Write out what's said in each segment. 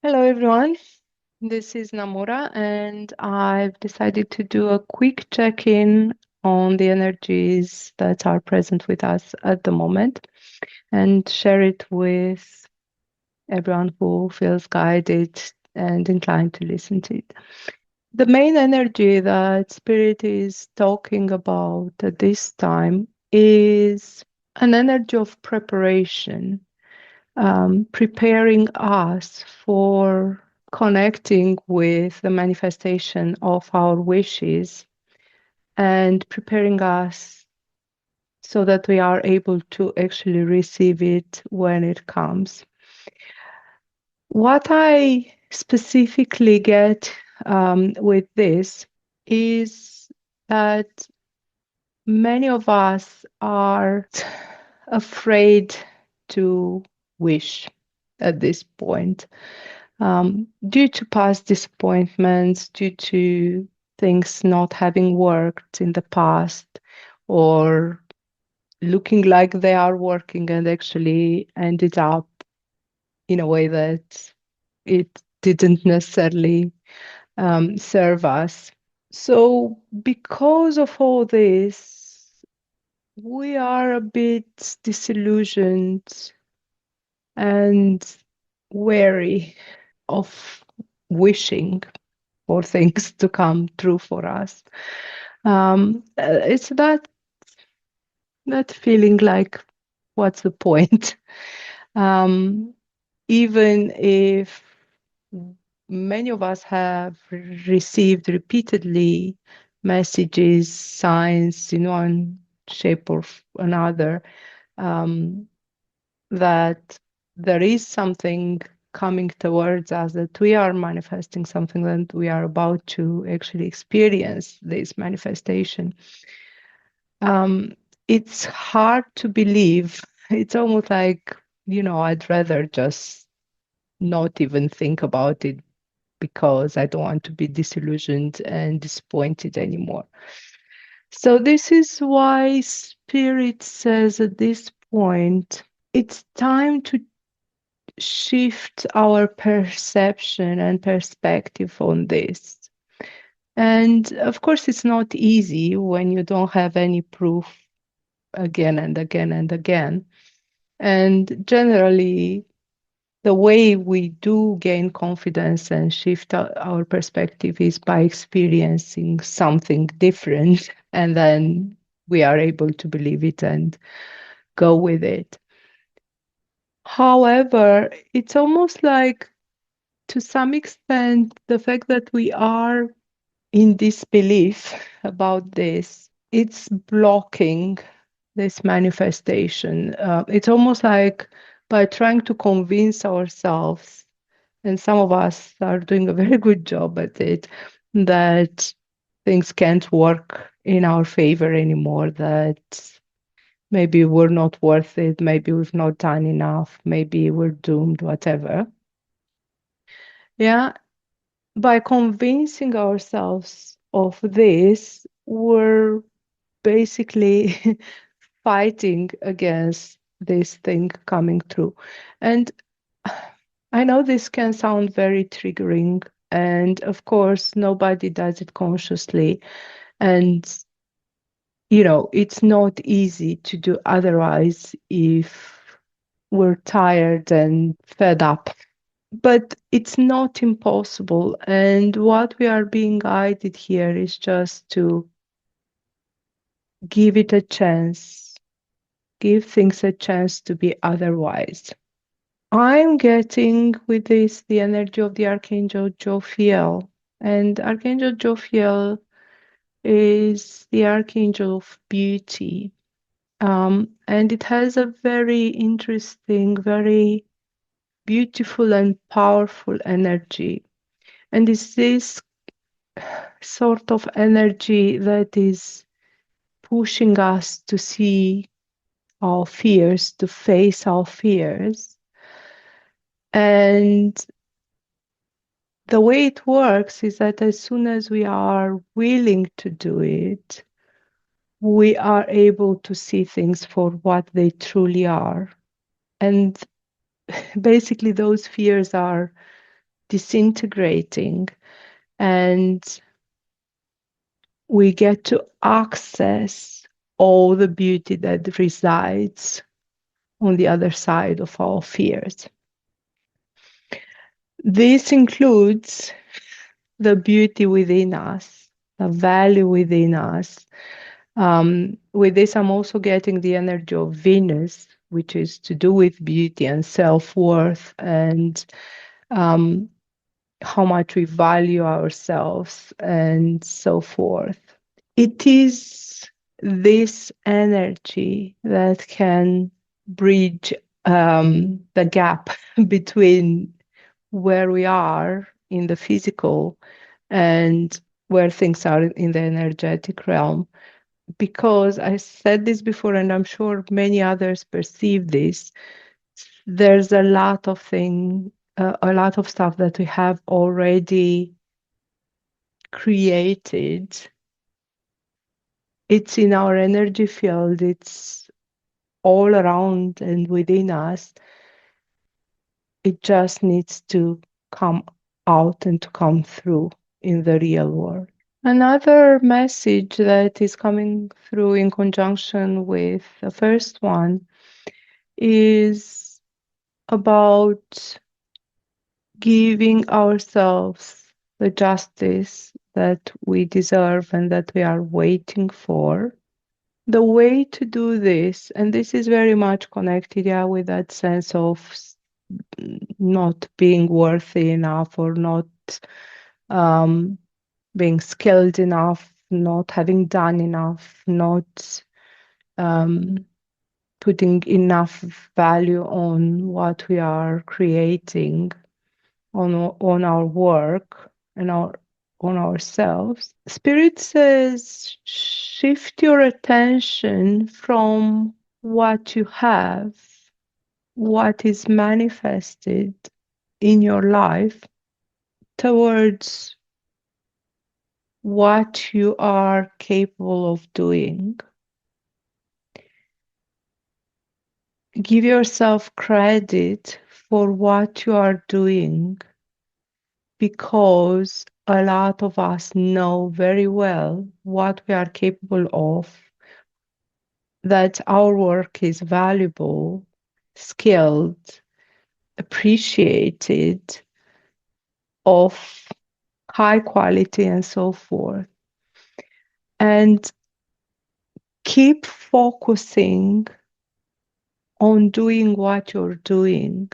Hello, everyone. This is Namura, and I've decided to do a quick check-in on the energies that are present with us at the moment and share it with everyone who feels guided and inclined to listen to it. The main energy that Spirit is talking about at this time is an energy of preparation, preparing us for connecting with the manifestation of our wishes and preparing us so that we are able to actually receive it when it comes. What I specifically get with this is that many of us are afraid to wish at this point, due to past disappointments, due to things not having worked in the past, or looking like they are working and actually ended up in a way that it didn't necessarily serve us. So, because of all this, we are a bit disillusioned and wary of wishing for things to come true for us. It's that feeling like, what's the point? Um, Even if many of us have received repeatedly messages, signs in one shape or another, um, that there is something coming towards us, that we are manifesting something, that we are about to actually experience this manifestation. It's hard to believe. It's almost like, I'd rather just not even think about it because I don't want to be disillusioned and disappointed anymore. So, this is why Spirit says at this point, it's time to shift our perception and perspective on this. And of course, it's not easy when you don't have any proof again and again and again. And generally, the way we do gain confidence and shift our perspective is by experiencing something different. And then we are able to believe it and go with it. However, it's almost like, to some extent, the fact that we are in disbelief about this, it's blocking this manifestation. It's almost like, by trying to convince ourselves, and some of us are doing a very good job at it, that things can't work in our favor anymore, that maybe we're not worth it, maybe we've not done enough, maybe we're doomed, whatever. Yeah, by convincing ourselves of this, we're basically fighting against this thing coming true. And I know this can sound very triggering, and of course, nobody does it consciously. And, it's not easy to do otherwise if we're tired and fed up. But it's not impossible. And what we are being guided here is just to give it a chance, give things a chance to be otherwise. I'm getting with this the energy of the Archangel Jophiel. And Archangel Jophiel is the Archangel of beauty. And it has a very interesting, very beautiful and powerful energy. And it's this sort of energy that is pushing us to see our fears, to face our fears. And the way it works is that as soon as we are willing to do it, we are able to see things for what they truly are. And basically, those fears are disintegrating, and we get to access all the beauty that resides on the other side of our fears. This includes the beauty within us, the value within us. With this, I'm also getting the energy of Venus, which is to do with beauty and self-worth, and um, how much we value ourselves and so forth. It is this energy that can bridge the gap between where we are in the physical and where things are in the energetic realm. Because I said this before, and I'm sure many others perceive this, there's a lot of stuff that we have already created. It's in our energy field, it's all around and within us. It just needs to come out and to come through in the real world. Another message that is coming through in conjunction with the first one is about giving ourselves the justice that we deserve and that we are waiting for. The way to do this, and this is very much connected, yeah, with that sense of not being worthy enough, or not um, being skilled enough, not having done enough, not um, putting enough value on what we are creating, on our work and on ourselves. Spirit says shift your attention from what you have, what is manifested in your life, towards what you are capable of doing. Give yourself credit for what you are doing, because a lot of us know very well what we are capable of, that our work is valuable, skilled, appreciated, of high quality, and so forth. And keep focusing on doing what you're doing.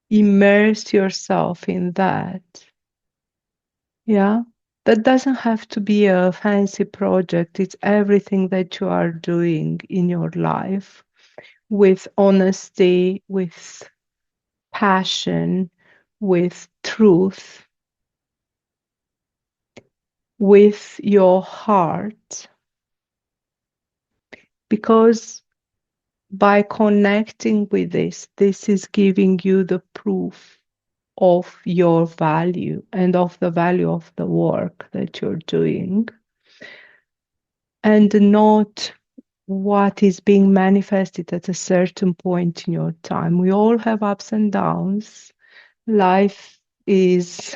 Immerse yourself in that. Yeah. That doesn't have to be a fancy project. It's everything that you are doing in your life with honesty, with passion, with truth, with your heart. Because by connecting with this is giving you the proof of your value and of the value of the work that you're doing, and not what is being manifested at a certain point in your time. We all have ups and downs. Life is,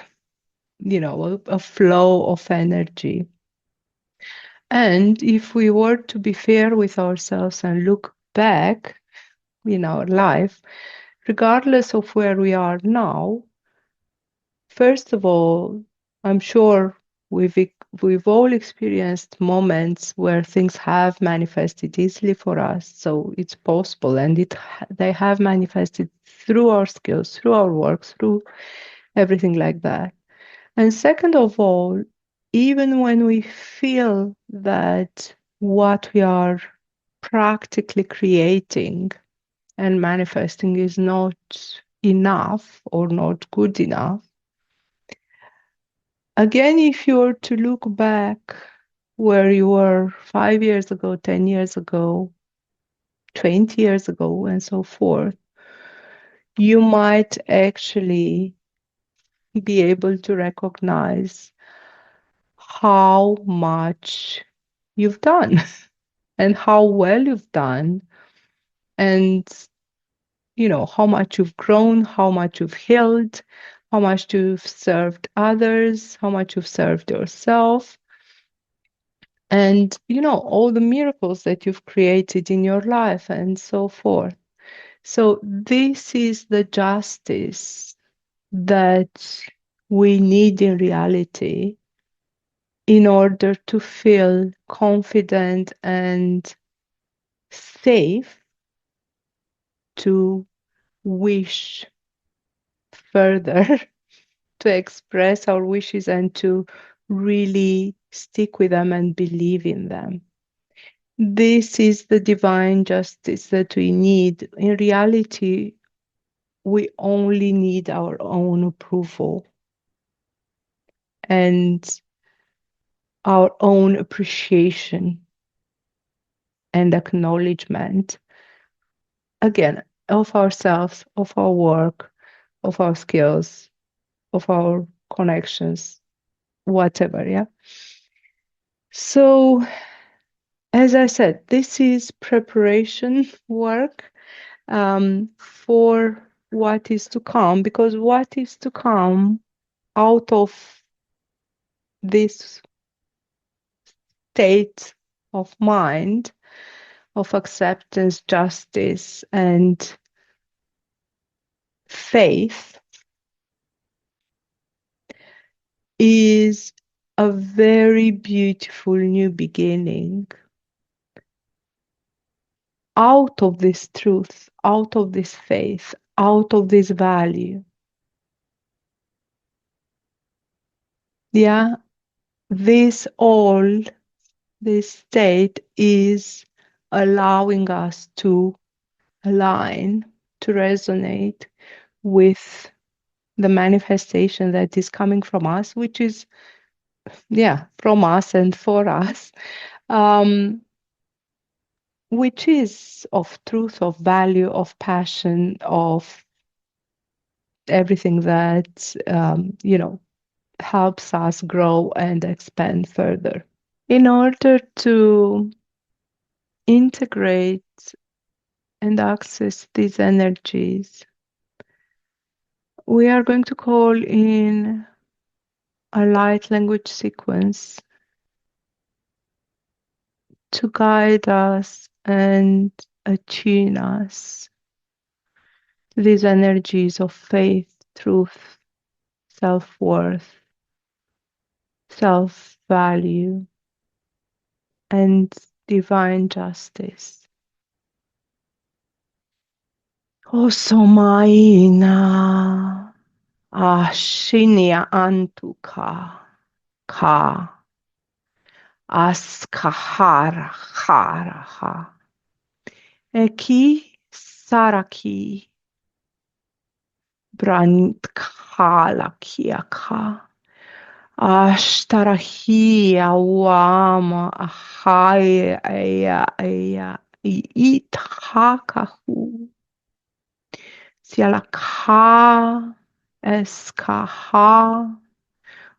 a flow of energy. And if we were to be fair with ourselves and look back in our life, regardless of where we are now, first of all, I'm sure we've all experienced moments where things have manifested easily for us. So it's possible, and they have manifested through our skills, through our work, through everything like that. And second of all, even when we feel that what we are practically creating and manifesting is not enough or not good enough, again, if you were to look back where you were 5 years ago, 10 years ago, 20 years ago, and so forth, you might actually be able to recognize how much you've done and how well you've done, and how much you've grown, how much you've healed, how much you've served others, how much you've served yourself, and all the miracles that you've created in your life and so forth. So this is the justice that we need in reality in order to feel confident and safe to wish further, to express our wishes and to really stick with them and believe in them. This is the divine justice that we need. In reality, we only need our own approval and our own appreciation and acknowledgement, again, of ourselves, of our work, of our skills, of our connections, whatever. Yeah. So, as I said, this is preparation work for what is to come, because what is to come out of this state of mind of acceptance, justice, and faith is a very beautiful new beginning out of this truth, out of this faith, out of this value. Yeah, this state is allowing us to align, to resonate with the manifestation that is coming from us, which is, from us and for us, which is of truth, of value, of passion, of everything that, helps us grow and expand further. In order to integrate and access these energies, we are going to call in a light language sequence to guide us and attune us to these energies of faith, truth, self-worth, self-value, and divine justice. Osomaina ashinia antuka ka askahara haraha eki saraki brantkala kiaka ashtarahia wama ahaya aya itakahu sialaka eskaha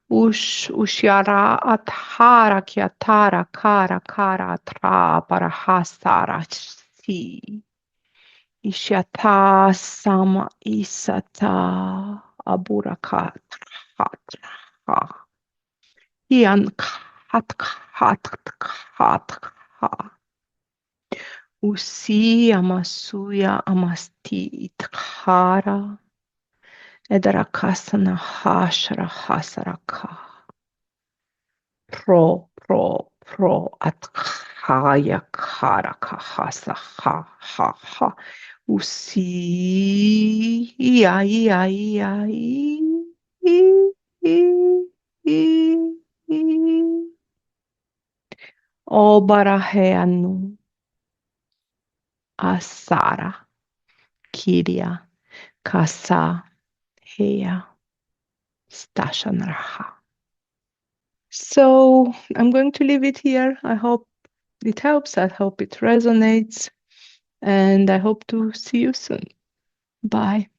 ushyara athara kiatara kara kara tra parahasara si ishyata sama isata aburaka hatra ian khat khat khat khat usi amasuya amasti tkara edrakasana hashara hasaraka pro atkaya karaka hasa ha usi obaraheanu asara kiria kasa heya stashanraha. So I'm going to leave it here. I hope it helps. I hope it resonates. And I hope to see you soon. Bye.